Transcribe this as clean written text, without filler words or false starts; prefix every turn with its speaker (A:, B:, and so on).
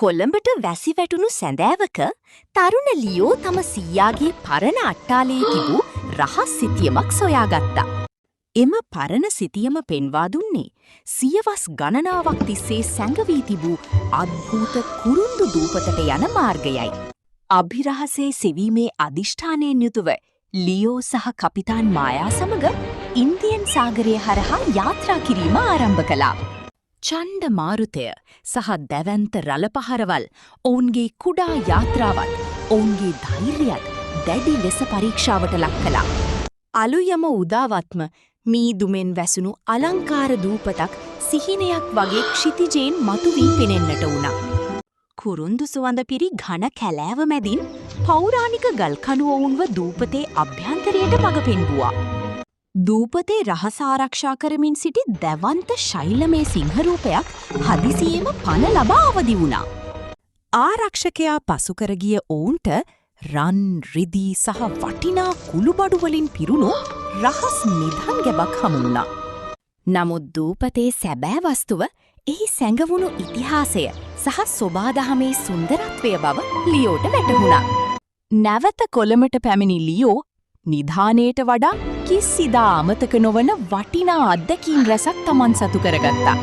A: කොළඹට වැසි වැටුණු සැඳෑවක තරුණ ලියෝ තම සීයාගේ පරණ අට්ටාලයේ තිබූ රහස් සිතියමක් සොයාගත්තා. එම පරණ සිතියම පෙන්වා දුන්නේ සියවස් ගණනාවක් තිස්සේ සැඟවී තිබූ අද්භූත කුරුන්දු දූපතට යන මාර්ගයයි. අභිරහසේ සෙවීමේ අධිෂ්ඨානයෙන් යුතුව ලියෝ සහ කපිතාන් මායා සමග ඉන්දියන් සාගරය හරහා යාත්‍රා කිරීම ආරම්භ කළා. චණ්ඩ මාරුතය සහ දැවැන්ත රළපහරවල් ඔවුන්ගේ කුඩා යාත්‍රාවත් ඔවුන්ගේ ධෛර්යයත් දැඩි ලෙස පරීක්ෂාවට ලක් කළා. අලුයම උදාවත්ම මීදුමෙන් වැසුණු අලංකාර දූපතක් සිහිනයක් වගේ ක්ෂිතිජයෙන් මතුවී පෙනෙන්නට වුණා. කුරුන්දු සුවඳ පිරි ඝන කැලෑව මැදින් පෞරාණික ගල්කණු ඔවුන්ව දූපතේ අභ්‍යන්තරයට මඟ පෙන්වුවා. දූපතේ රහස ආරක්ෂා කරමින් සිටි දැවන්ත ශෛලමය සිංහරූපයක් හදිසියේම පණ ලබා අවදි වුණා. ආරක්ෂකයා පසුකර ගිය ඔවුන්ට රන්, රිදී සහ වටිනා කුළුබඩු වලින් පිරුණු රහස් නිධන් ගැබක් හමු වුණා. නමුත් දූපතේ සැබෑ වස්තුව එහි සැඟවුණු ඉතිහාසය සහ සොබාදහමේ සුන්දරත්වය බව ලියෝට වැටහුණා. නැවත කොළඹට පැමිණි ලියෝ නිධානයට වඩා කිසිදා අමතක නොවන වටිනා අත්දැකීම් රැසක් තමන් සතු කරගත්තා.